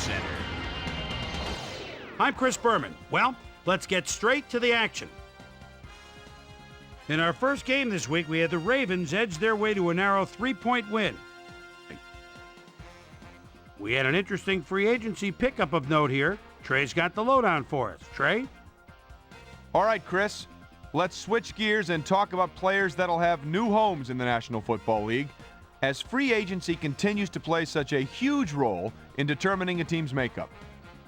Sportscenter. I'm Chris Berman. Well, let's get straight to the action. In our first game this week, we had the Ravens edge their way to a narrow 3-point win. We had an interesting free agency pickup of note here. Trey's got the lowdown for us. Trey? All right, Chris. Let's switch gears and talk about players that'll have new homes in the National Football League, as free agency continues to play such a huge role in determining a team's makeup.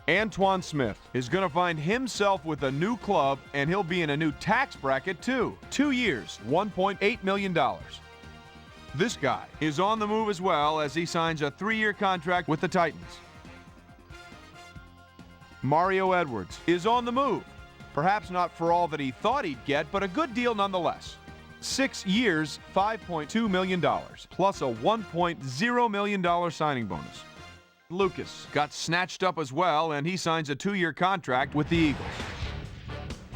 Antoine Smith is going to find himself with a new club, and he'll be in a new tax bracket too. 2 years, $1.8 million. This guy is on the move as well, as he signs a 3-year contract with the Titans. Mario Edwards is on the move. Perhaps not for all that he thought he'd get, but a good deal nonetheless. 6 years, $5.2 million, plus a $1.0 million signing bonus. Lucas got snatched up as well, and he signs a 2-year contract with the Eagles.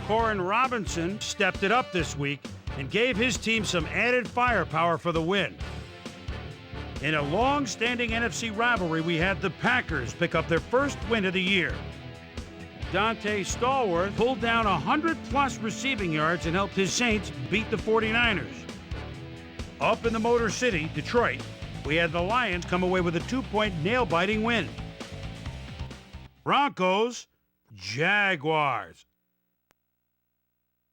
Corin Robinson stepped it up this week and gave his team some added firepower for the win. In a long-standing NFC rivalry, we had the Packers pick up their first win of the year. Dante Stallworth pulled down 100-plus receiving yards and helped his Saints beat the 49ers. Up in the Motor City, Detroit, we had the Lions come away with a 2-point nail-biting win. Broncos, Jaguars.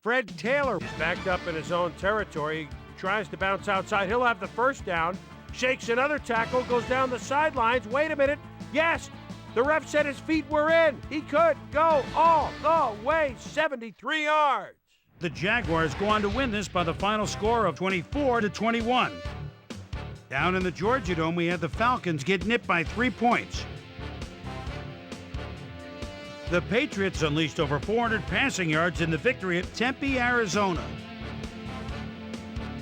Fred Taylor is backed up in his own territory. He tries to bounce outside. He'll have the first down. Shakes another tackle, goes down the sidelines. Wait a minute. Yes, the ref said his feet were in. He could go all the way, 73 yards. The Jaguars go on to win this by the final score of 24-21. Down in the Georgia Dome, we had the Falcons get nipped by 3 points. The Patriots unleashed over 400 passing yards in the victory at Tempe, Arizona.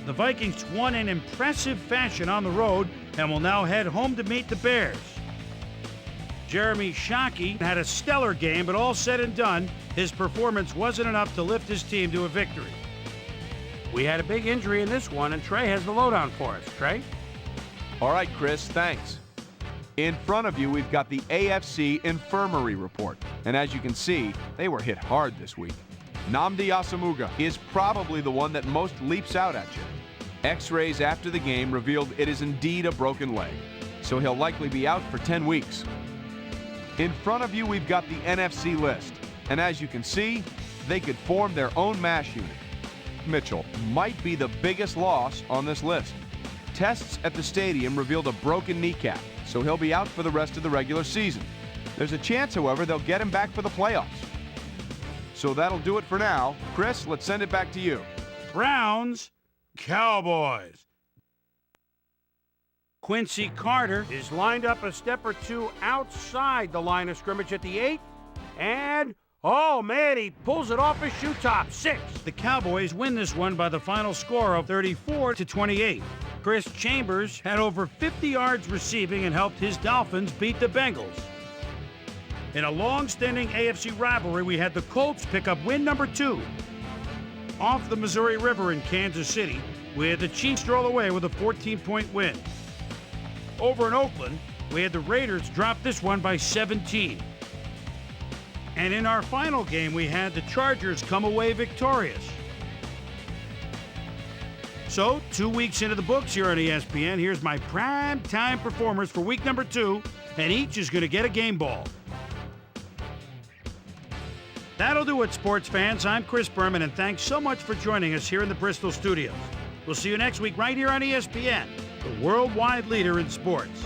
The Vikings won in impressive fashion on the road and will now head home to meet the Bears. Jeremy Shockey had a stellar game, but all said and done, his performance wasn't enough to lift his team to a victory. We had a big injury in this one, and Trey has the lowdown for us. Trey? All right, Chris, thanks. In front of you, we've got the AFC Infirmary Report. And as you can see, they were hit hard this week. Nnamdi Asomugha is probably the one that most leaps out at you. X-rays after the game revealed it is indeed a broken leg, so he'll likely be out for 10 weeks. In front of you, we've got the NFC list. And as you can see, they could form their own MASH unit. Mitchell might be the biggest loss on this list. Tests at the stadium revealed a broken kneecap, so he'll be out for the rest of the regular season. There's a chance, however, they'll get him back for the playoffs. So that'll do it for now. Chris, let's send it back to you. Browns, Cowboys. Quincy Carter is lined up a step or two outside the line of scrimmage at the 8. And, oh man, he pulls it off his shoe top. 6. The Cowboys win this one by the final score of 34-28. Chris Chambers had over 50 yards receiving and helped his Dolphins beat the Bengals. In a long-standing AFC rivalry, we had the Colts pick up win number 2. Off the Missouri River in Kansas City, we had the Chiefs stroll away with a 14-point win. Over in Oakland, we had the Raiders drop this one by 17. And in our final game, we had the Chargers come away victorious. So, 2 weeks into the books here on ESPN, here's my prime time performers for week number 2, and each is going to get a game ball. That'll do it, sports fans. I'm Chris Berman, and thanks so much for joining us here in the Bristol studios. We'll see you next week right here on ESPN, the worldwide leader in sports.